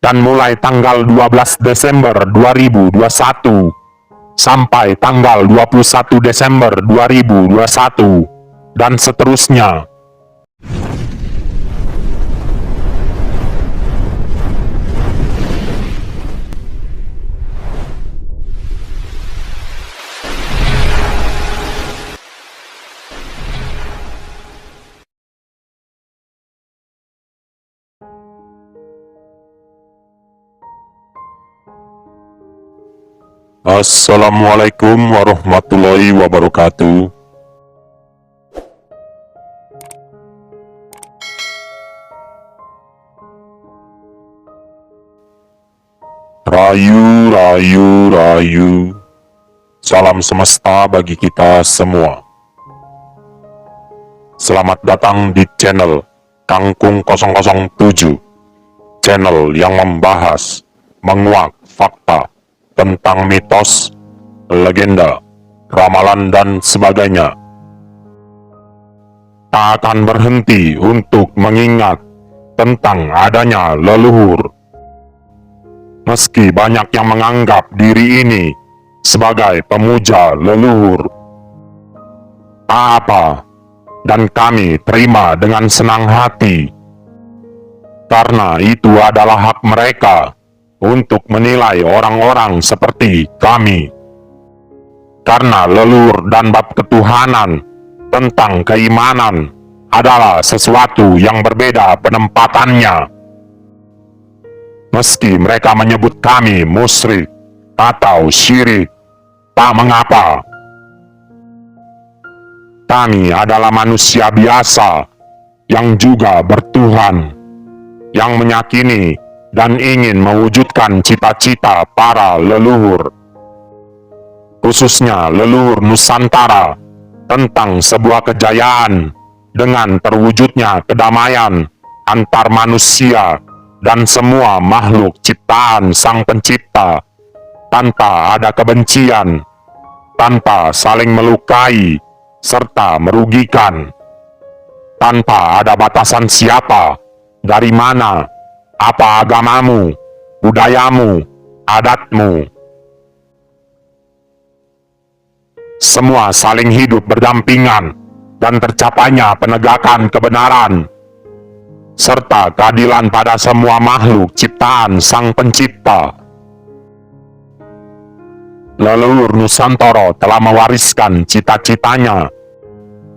dan mulai tanggal 12 Desember 2021 sampai tanggal 21 Desember 2021 dan seterusnya. Assalamualaikum warahmatullahi wabarakatuh. Rayu, rayu, rayu. Salam semesta bagi kita semua. Selamat datang di channel Kangkung 007. Channel yang membahas, menguak fakta tentang mitos, legenda, ramalan, dan sebagainya. Tak akan berhenti untuk mengingat tentang adanya leluhur. Meski banyak yang menganggap diri ini sebagai pemuja leluhur, tak apa, dan kami terima dengan senang hati, karena itu adalah hak mereka untuk menilai orang-orang seperti kami. Karena leluhur dan bab ketuhanan tentang keimanan adalah sesuatu yang berbeda penempatannya. Meski mereka menyebut kami musyrik atau syirik, tak mengapa. Kami adalah manusia biasa yang juga bertuhan, yang meyakini dan ingin mewujudkan cita-cita para leluhur, khususnya leluhur Nusantara, tentang sebuah kejayaan dengan terwujudnya kedamaian antar manusia dan semua makhluk ciptaan Sang Pencipta, tanpa ada kebencian, tanpa saling melukai serta merugikan, tanpa ada batasan siapa, dari mana, apa agamamu, budayamu, adatmu. Semua saling hidup berdampingan dan tercapainya penegakan kebenaran serta keadilan pada semua makhluk ciptaan Sang Pencipta. Leluhur Nusantara telah mewariskan cita-citanya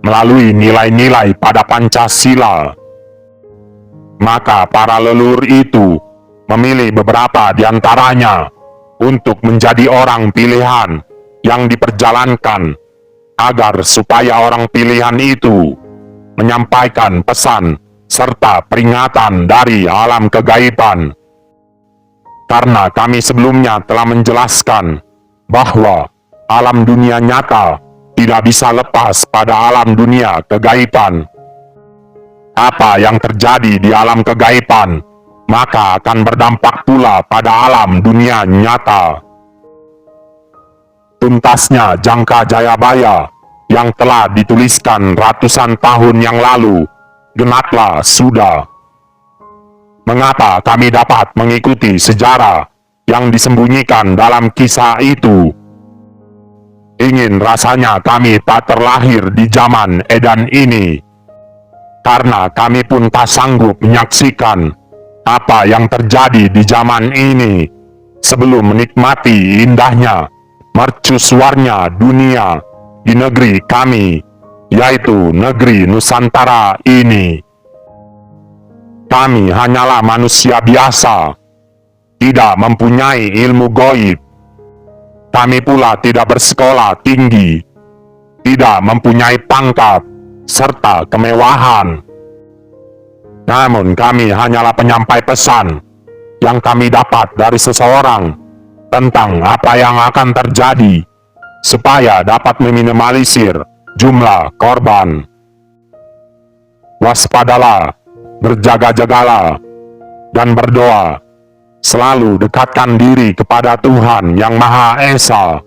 melalui nilai-nilai pada Pancasila. Maka para leluhur itu memilih beberapa di antaranya untuk menjadi orang pilihan yang diperjalankan, agar supaya orang pilihan itu menyampaikan pesan serta peringatan dari alam kegaiban. Karena kami sebelumnya telah menjelaskan bahwa alam dunia nyata tidak bisa lepas pada alam dunia kegaiban. Apa yang terjadi di alam kegaiban, maka akan berdampak pula pada alam dunia nyata. Tuntasnya Jangka Jayabaya yang telah dituliskan ratusan tahun yang lalu, genaplah sudah. Mengapa kami dapat mengikuti sejarah yang disembunyikan dalam kisah itu? Ingin rasanya kami tak terlahir di zaman edan ini, karena kami pun tak sanggup menyaksikan apa yang terjadi di zaman ini sebelum menikmati indahnya, mercusuarnya dunia di negeri kami, yaitu negeri Nusantara ini. Kami hanyalah manusia biasa, tidak mempunyai ilmu gaib. Kami pula tidak bersekolah tinggi, tidak mempunyai pangkat serta kemewahan. Namun kami hanyalah penyampai pesan yang kami dapat dari seseorang tentang apa yang akan terjadi, supaya dapat meminimalisir jumlah korban. Waspadalah, berjaga-jagalah, dan berdoa. Selalu dekatkan diri kepada Tuhan Yang Maha Esa,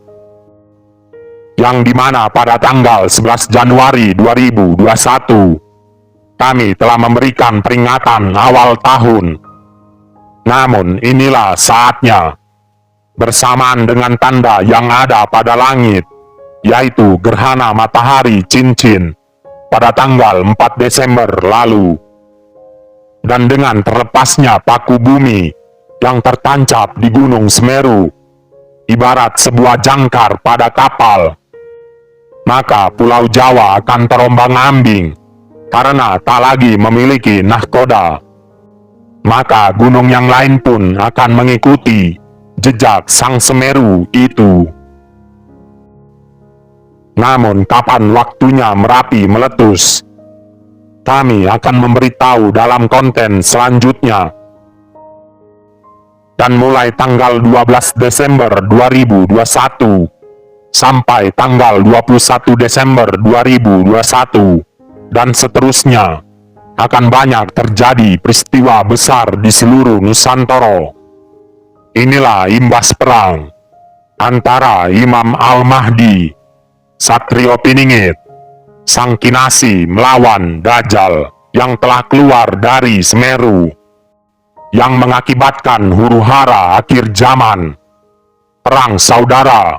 yang dimana pada tanggal 11 Januari 2021 kami telah memberikan peringatan awal tahun Namun inilah saatnya, bersamaan dengan tanda yang ada pada langit, yaitu gerhana matahari cincin pada tanggal 4 Desember lalu. Dan dengan terlepasnya paku bumi yang tertancap di Gunung Semeru, ibarat sebuah jangkar pada kapal, maka Pulau Jawa akan terombang-ambing karena tak lagi memiliki nahkoda. Maka gunung yang lain pun akan mengikuti jejak Sang Semeru itu. Namun kapan waktunya Merapi meletus? Kami akan memberitahu dalam konten selanjutnya. Dan mulai tanggal 12 Desember 2021 sampai tanggal 21 Desember 2021 dan seterusnya, akan banyak terjadi peristiwa besar di seluruh Nusantara. Inilah imbas perang antara Imam Al-Mahdi, Satrio Piningit, Sang Kinasi melawan Dajjal yang telah keluar dari Semeru, yang mengakibatkan huru-hara akhir zaman, perang saudara,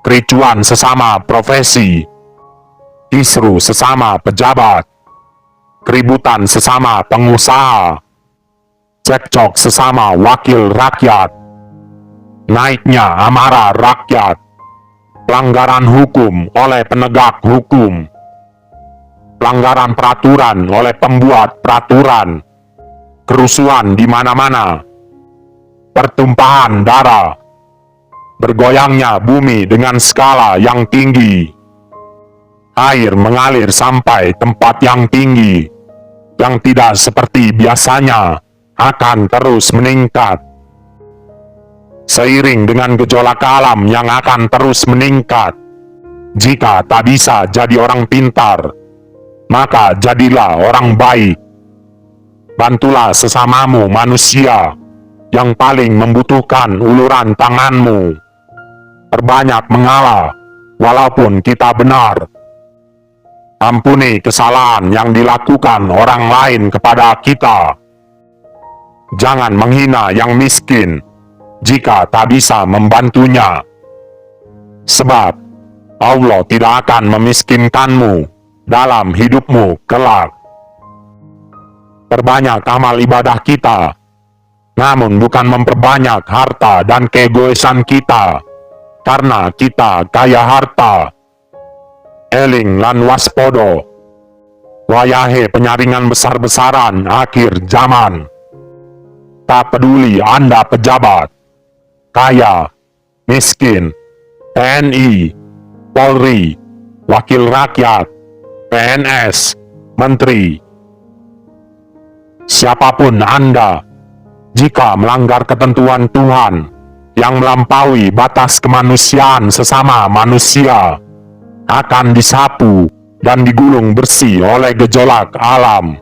kericuan sesama profesi, kisru sesama pejabat, keributan sesama pengusaha, cekcok sesama wakil rakyat, naiknya amarah rakyat, pelanggaran hukum oleh penegak hukum, pelanggaran peraturan oleh pembuat peraturan, kerusuhan di mana-mana, pertumpahan darah, bergoyangnya bumi dengan skala yang tinggi, air mengalir sampai tempat yang tinggi, yang tidak seperti biasanya, akan terus meningkat. Seiring dengan gejolak alam yang akan terus meningkat, jika tak bisa jadi orang pintar, maka jadilah orang baik. Bantulah sesamamu manusia yang paling membutuhkan uluran tanganmu. Perbanyak mengalah, walaupun kita benar. Ampuni kesalahan yang dilakukan orang lain kepada kita. Jangan menghina yang miskin jika tak bisa membantunya. Sebab Allah tidak akan memiskinkanmu dalam hidupmu kelak. Perbanyak amal ibadah kita, namun bukan memperbanyak harta dan keegoisan kita, karena kita kaya harta. Eling lan waspodo, wayahe penyaringan besar-besaran akhir zaman. Tak peduli Anda pejabat, kaya, miskin, TNI, Polri, wakil rakyat, PNS, menteri. Siapapun Anda, jika melanggar ketentuan Tuhan yang melampaui batas kemanusiaan sesama manusia, akan disapu dan digulung bersih oleh gejolak alam.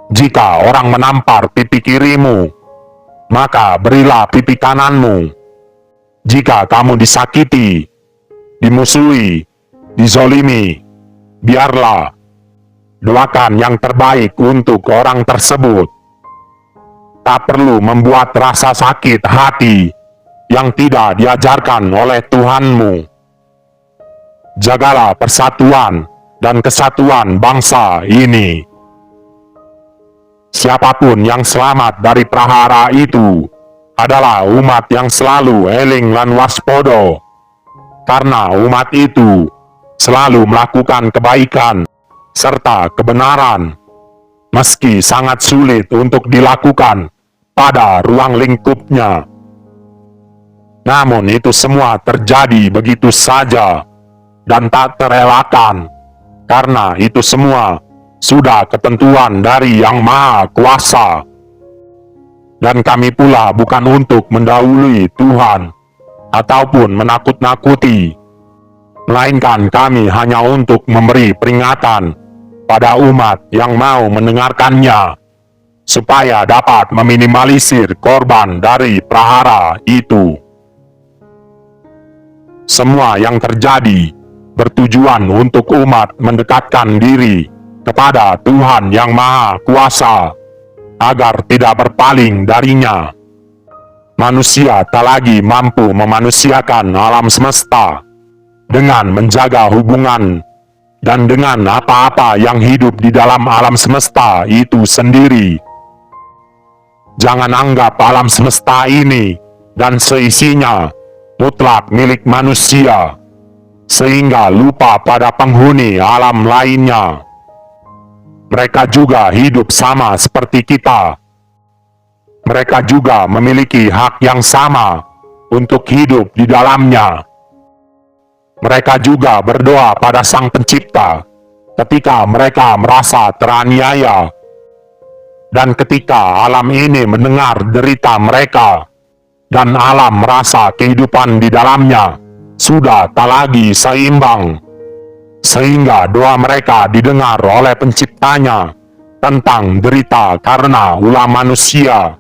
Jika orang menampar pipi kirimu, maka berilah pipi kananmu. Jika kamu disakiti, dimusuhi, dizolimi, biarlah. Doakan yang terbaik untuk orang tersebut. Tak perlu membuat rasa sakit hati yang tidak diajarkan oleh Tuhanmu. Jagalah persatuan dan kesatuan bangsa ini. Siapapun yang selamat dari prahara itu adalah umat yang selalu eling lan waspodo, karena umat itu selalu melakukan kebaikan serta kebenaran, meski sangat sulit untuk dilakukan pada ruang lingkupnya. Namun itu semua terjadi begitu saja dan tak terelakkan, karena itu semua sudah ketentuan dari Yang Maha Kuasa. Dan kami pula bukan untuk mendahului Tuhan ataupun menakut-nakuti, melainkan kami hanya untuk memberi peringatan pada umat yang mau mendengarkannya, supaya dapat meminimalisir korban dari prahara itu. Semua yang terjadi bertujuan untuk umat mendekatkan diri kepada Tuhan Yang Maha Kuasa, agar tidak berpaling darinya. Manusia tak lagi mampu memanusiakan alam semesta dengan menjaga hubungan dan dengan apa-apa yang hidup di dalam alam semesta itu sendiri. Jangan anggap alam semesta ini dan seisinya mutlak milik manusia, sehingga lupa pada penghuni alam lainnya. Mereka juga hidup sama seperti kita. Mereka juga memiliki hak yang sama untuk hidup di dalamnya. Mereka juga berdoa pada Sang Pencipta ketika mereka merasa teraniaya, dan ketika alam ini mendengar derita mereka, dan alam merasa kehidupan di dalamnya sudah tak lagi seimbang, sehingga doa mereka didengar oleh Penciptanya tentang derita karena ulah manusia.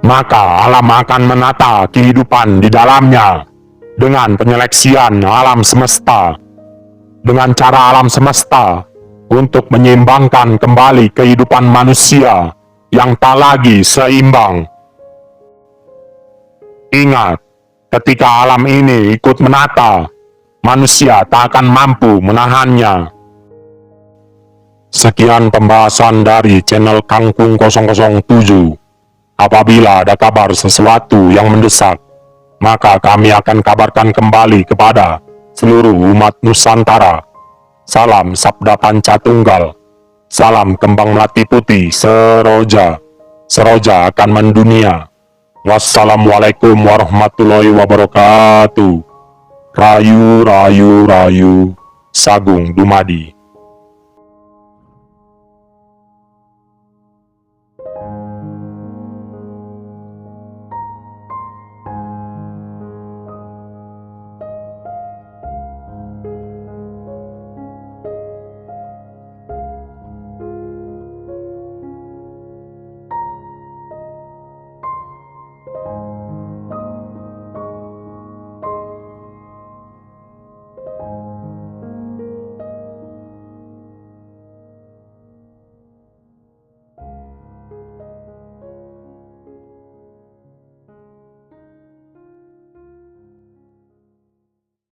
Maka alam akan menata kehidupan di dalamnya dengan penyeleksian alam semesta, dengan cara alam semesta untuk menyeimbangkan kembali kehidupan manusia yang tak lagi seimbang. Ingat, ketika alam ini ikut menata, manusia tak akan mampu menahannya. Sekian pembahasan dari channel Kangkung 007. Apabila ada kabar sesuatu yang mendesak, maka kami akan kabarkan kembali kepada seluruh umat Nusantara. Salam Sabda Pancatunggal. Salam Kembang Melati Putih Seroja. Seroja akan mendunia. Wassalamualaikum warahmatullahi wabarakatuh. Rayu, rayu, rayu, Sagung Dumadi.